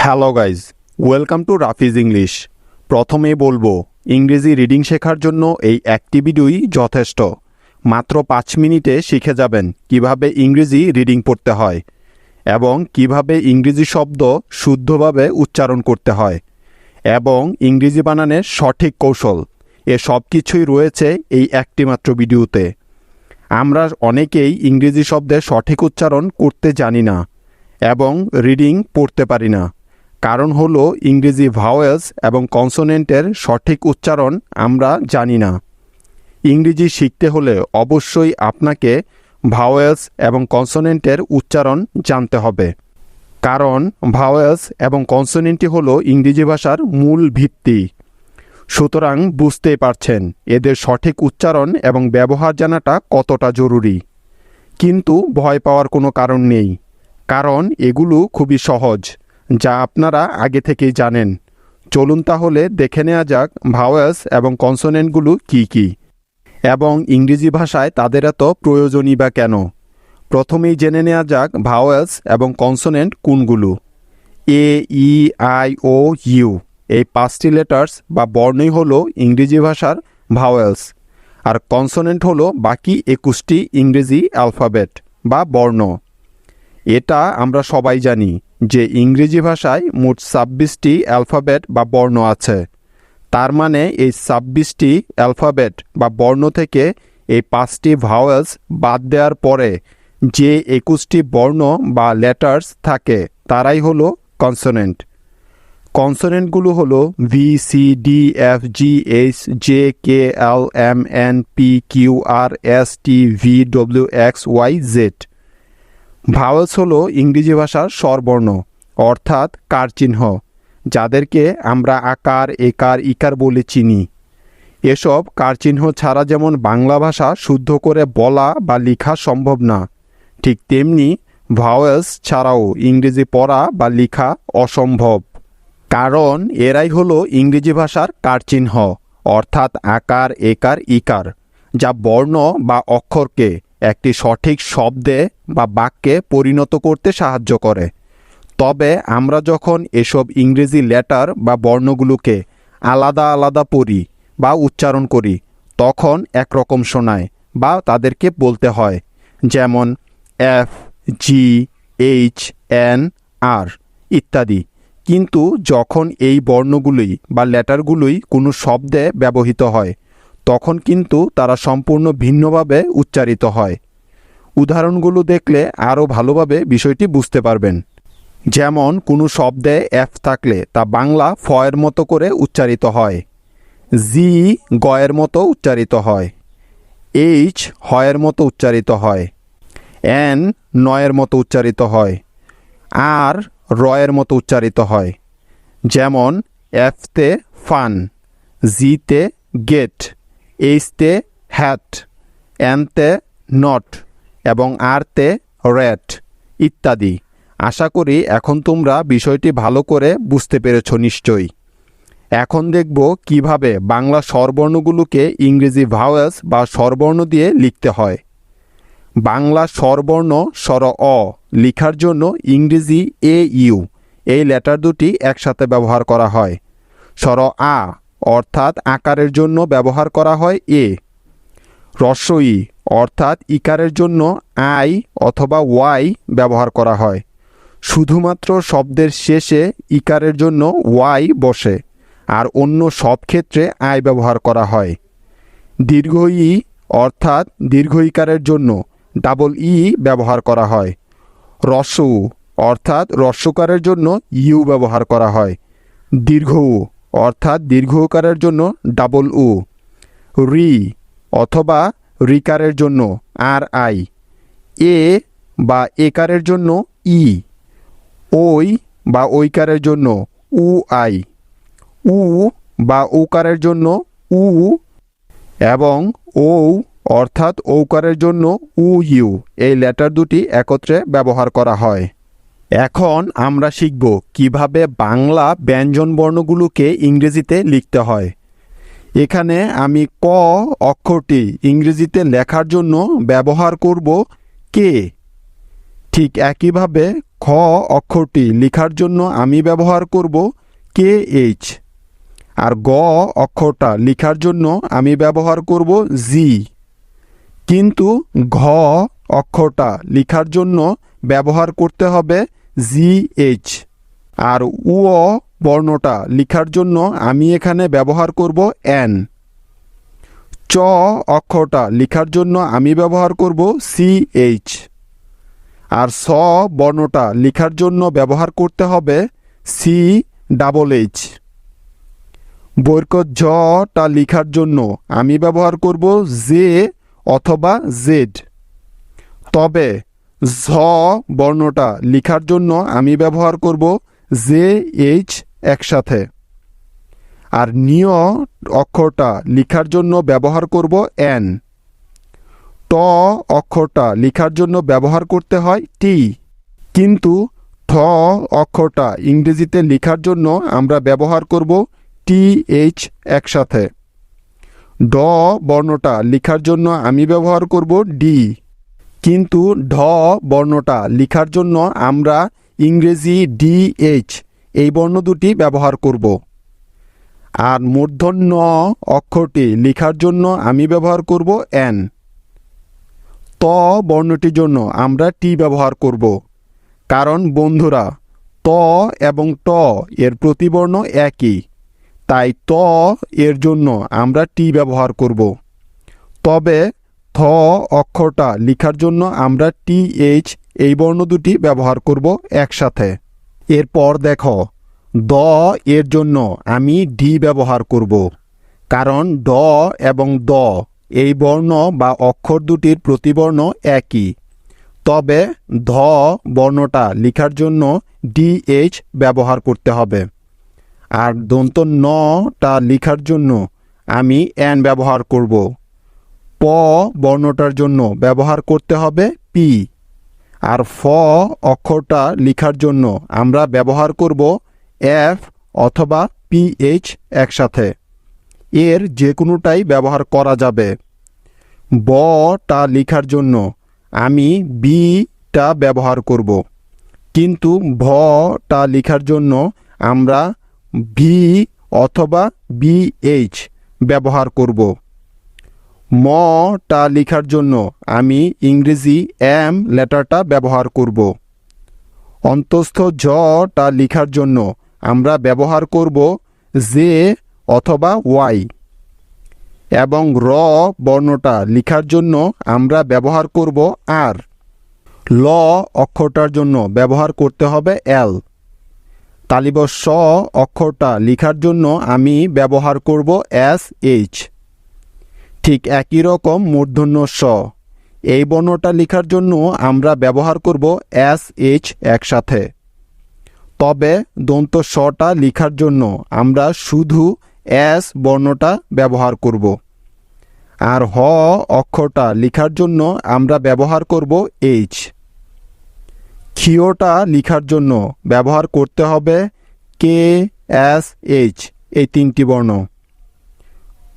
Hello guys, welcome to Rafiz English. প্রথমেই বলবো, ইংরেজি রিডিং শেখার জন্য এই একটি ভিডিওই যথেষ্ট। মাত্র 5 মিনিটে শিখে যাবেন কিভাবে ইংরেজি রিডিং পড়তে হয় এবং কিভাবে ইংরেজি শব্দ শুদ্ধভাবে উচ্চারণ করতে হয় এবং ইংরেজি বানানের সঠিক কৌশল। এ সব কিছুই রয়েছে এই একটি মাত্র ভিডিওতে। আমরা অনেকেই ইংরেজি শব্দের সঠিক উচ্চারণ করতে জানি না এবং রিডিং পড়তে পারি না। কারণ হলো ইংরেজি ভাওয়েলস এবং কনসোনেন্টের সঠিক উচ্চারণ আমরা জানি না। ইংরেজি শিখতে হলে অবশ্যই আপনাকে ভাওয়েলস এবং কনসোনেন্টের উচ্চারণ জানতে হবে। কারণ ভাওয়েলস এবং কনসোনেন্টই হলো ইংরেজি ভাষার মূল ভিত্তি। সুতরাং বুঝতেই পারছেন এদের সঠিক উচ্চারণ এবং ব্যবহার জানাটা কতটা জরুরি। কিন্তু ভয় পাওয়ার কোনো কারণ নেই, কারণ এগুলো খুবই সহজ, যা আপনারা আগে থেকেই জানেন। চলুন তাহলে দেখে নেওয়া যাক ভাওয়েলস এবং কনসোনেন্টগুলো কী কী এবং ইংরেজি ভাষায় তাদের এত প্রয়োজনই বা কেন। প্রথমেই জেনে নেওয়া যাক ভাওয়েলস এবং কনসোনেন্ট কোনগুলো। এ, ই, আই, ও, ইউ এই 5টি লেটার্স বা বর্ণই হলো ইংরেজি ভাষার ভাওয়েলস, আর কনসোনেন্ট হলো বাকি 21টি ইংরেজি অ্যালফাবেট বা বর্ণ। এটা আমরা সবাই জানি যে ইংরেজি ভাষায় মোট 26টি অ্যালফাবেট বা বর্ণ আছে। তার মানে এই 26টি অ্যালফাবেট বা বর্ণ থেকে এই 5টি ভাওয়েলস বাদ দেওয়ার পরে যে 21টি বর্ণ বা লেটার্স থাকে তারাই হলো কনসোনেন্ট। কনসোনেন্টগুলো হলো V, C, D, F, G, H, J, K, L, M, N, P, Q, R, S, T, V, W, X, Y, Z. Vowels হলো ইংরেজি ভাষার স্বরবর্ণ অর্থাৎ কার চিহ্ন, যাদেরকে আমরা আকার, একার, ইকার বলে চিনি। এসব কার চিহ্ন ছাড়া যেমন বাংলা ভাষা শুদ্ধ করে বলা বা লেখা সম্ভব না, ঠিক তেমনি ভাওয়েলস ছাড়াও ইংরেজি পড়া বা লেখা অসম্ভব। কারণ এরাই হলো ইংরেজি ভাষার কার চিহ্ন অর্থাৎ আকার, একার, ইকার, যা বর্ণ বা অক্ষরকে একটি সঠিক শব্দে বা বাক্যে পরিণত করতে সাহায্য করে। তবে আমরা যখন এসব ইংরেজি লেটার বা বর্ণগুলোকে আলাদা আলাদা পড়ি বা উচ্চারণ করি তখন একরকম শোনায় বা তাদেরকে বলতে হয়, যেমন এফ, জি, এইচ, এন, আর ইত্যাদি। কিন্তু যখন এই বর্ণগুলোই বা লেটারগুলোই কোনো শব্দে ব্যবহৃত হয় তখন কিন্তু তারা সম্পূর্ণ ভিন্নভাবে উচ্চারিত হয়। উদাহরণগুলো দেখলে আরও ভালোভাবে বিষয়টি বুঝতে পারবেন। যেমন কোনো শব্দে এফ থাকলে তা বাংলা ফ এর মতো করে উচ্চারিত হয়, জি গয়ের মতো উচ্চারিত হয়, এইচ হয়ের মতো উচ্চারিত হয়, এন নয়ের মতো উচ্চারিত হয়, আর রয়ের মতো উচ্চারিত হয়। যেমন এফতে ফান, জিতে গেট, এইচতে হ্যাট, এনতে নট এবং আরতে রেট ইত্যাদি। আশা করি এখন তোমরা বিষয়টি ভালো করে বুঝতে পেরেছ নিশ্চয়ই। এখন দেখব কিভাবে বাংলা স্বরবর্ণগুলোকে ইংরেজি ভাওয়েলস বা স্বরবর্ণ দিয়ে লিখতে হয়। বাংলা স্বরবর্ণ স্বর অ লেখার জন্য ইংরেজি এ, ইউ এই লেটার দুটি একসাথে ব্যবহার করা হয়। স্বর আ অর্থাৎ আকারের জন্য ব্যবহার করা হয় এ। হ্রস্ব ই অর্থাৎ ইকারের জন্য আই অথবা ওয়াই ব্যবহার করা হয়। শুধুমাত্র শব্দের শেষে ইকারের জন্য ওয়াই বসে, আর অন্য সব ক্ষেত্রে আই ব্যবহার করা হয়। দীর্ঘ ই অর্থাৎ দীর্ঘ ইকারের জন্য ডাবল ই ব্যবহার করা হয়। হ্রস্ব উ অর্থাৎ হ্রস্বকারের জন্য ইউ ব্যবহার করা হয়। দীর্ঘ উ অর্থাৎ দীর্ঘ উকারের জন্য ডাবল উ। রি অথবা রিকারের জন্য আর আই। এ বা একারের জন্য ই। ওই বা ঐকারের জন্য উ আই। উ বা ঔকারের জন্য উ এবং ঔ অর্থাৎ ঔকারের জন্য উ ইউ এই লেটার দুটি একত্রে ব্যবহার করা হয়। এখন আমরা শিখব কিভাবে বাংলা ব্যঞ্জন বর্ণগুলোকে ইংরেজিতে লিখতে হয়। এখানে আমি ক অক্ষরটি ইংরেজিতে লেখার জন্য ব্যবহার করব কে। ঠিক একইভাবে ক খ অক্ষরটি লেখার জন্য আমি ব্যবহার করব KH। আর গ অক্ষরটা লেখার জন্য আমি ব্যবহার করব জি। কিন্তু ঘ অক্ষরটা লেখার জন্য ব্যবহার করতে হবে GH। আর উ বর্ণটা লেখার জন্য আমি এখানে ব্যবহার করব N। চ অক্ষরটা লেখার জন্য আমি ব্যবহার করব CH। আর স বর্ণটা লেখার জন্য ব্যবহার করতে হবে CH। বৈকট ঝটা লেখার জন্য আমি ব্যবহার করব জে অথবা জেড। তবে ঝ বর্ণটা লেখার জন্য আমি ব্যবহার করব JH একসাথে। আর নিয় অক্ষরটা লেখার জন্য ব্যবহার করব N। ট অক্ষরটা লেখার জন্য ব্যবহার করতে হয় টি। কিন্তু ঠ অক্ষরটা ইংরেজিতে লেখার জন্য আমরা ব্যবহার করব TH একসাথে। ড বর্ণটা লেখার জন্য আমি ব্যবহার করব ডি। কিন্তু ঢ বর্ণটা লেখার জন্য আমরা ইংরেজি DH এই বর্ণ দুটি ব্যবহার করব। আর মূর্ধন্য অক্ষরটি লেখার জন্য আমি ব্যবহার করব N। ত বর্ণটির জন্য আমরা টি ব্যবহার করব। কারণ বন্ধুরা, ত এবং ট এর প্রতিবর্ণ একই, তাই ত এর জন্য আমরা টি ব্যবহার করব। তবে থ অক্ষরটা লেখার জন্য আমরা TH এই বর্ণ দুটি ব্যবহার করব একসাথে। এরপর দেখো, দ এর জন্য আমি ডি ব্যবহার করব। কারণ ড এবং দ এই বর্ণ বা অক্ষর দুটির প্রতিবর্ণ একই। তবে ধ বর্ণটা লেখার জন্য DH ব্যবহার করতে হবে। আর দন্ত নটা লেখার জন্য আমি N ব্যবহার করব। প বর্ণটার জন্য ব্যবহার করতে হবে পি। আর ফ অক্ষরটা লেখার জন্য আমরা ব্যবহার করব F অথবা PH একসাথে। এর যে কোনোটাই ব্যবহার করা যাবে। বটা লেখার জন্য আমি বিটা ব্যবহার করব। কিন্তু ভটা লেখার জন্য আমরা ভি অথবা BH ব্যবহার করব। মটা লেখার জন্য আমি ইংরেজি M লেটারটা ব্যবহার করব। অন্তস্থ জটা লেখার জন্য আমরা ব্যবহার করব জে অথবা ওয়াই। এবং র বর্ণটা লেখার জন্য আমরা ব্যবহার করব আর। ল অক্ষরটার জন্য ব্যবহার করতে হবে L। তালিব স অক্ষরটা লেখার জন্য আমি ব্যবহার করব SH। ঠিক একই রকম মূর্ধন্য স এই বর্ণটা লেখার জন্য আমরা ব্যবহার করব SH একসাথে। তবে দন্ত সটা লেখার জন্য আমরা শুধু S বর্ণটা ব্যবহার করব। আর হ অক্ষরটা লেখার জন্য আমরা ব্যবহার করব H। ক্ষীয়টা লেখার জন্য ব্যবহার করতে হবে KSH এই তিনটি বর্ণ।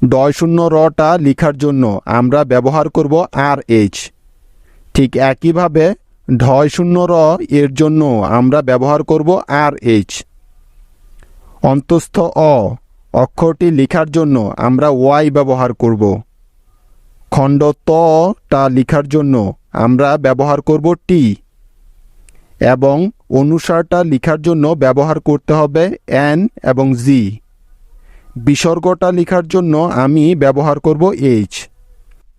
ডয়শূন্য রটা লেখার জন্য আমরা ব্যবহার করব RH। ঠিক একইভাবে ঢয়শূন্য র এর জন্য আমরা ব্যবহার করব RH। অন্তস্থ অ অক্ষরটি লেখার জন্য আমরা Y ব্যবহার করব। খণ্ড তটা লেখার জন্য আমরা ব্যবহার করব T। এবং অনুসারটা লেখার জন্য ব্যবহার করতে হবে N এবং G। বিসর্গটা লেখার জন্য আমি ব্যবহার করব H।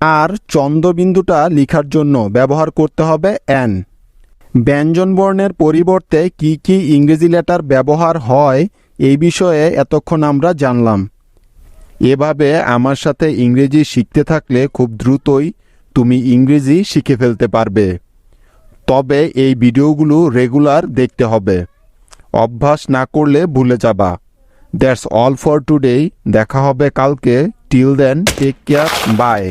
আর চন্দ্রবিন্দুটা লেখার জন্য ব্যবহার করতে হবে N। ব্যঞ্জনবর্ণের পরিবর্তে কি কি ইংরেজি লেটার ব্যবহার হয় এই বিষয়ে এতক্ষণ আমরা জানলাম। এভাবে আমার সাথে ইংরেজি শিখতে থাকলে খুব দ্রুতই তুমি ইংরেজি শিখে ফেলতে পারবে। তবে এই ভিডিওগুলো রেগুলার দেখতে হবে, অভ্যাস না করলে ভুলে যাবা। That's all for today. দেখা হবে কালকে। Till then take care, by.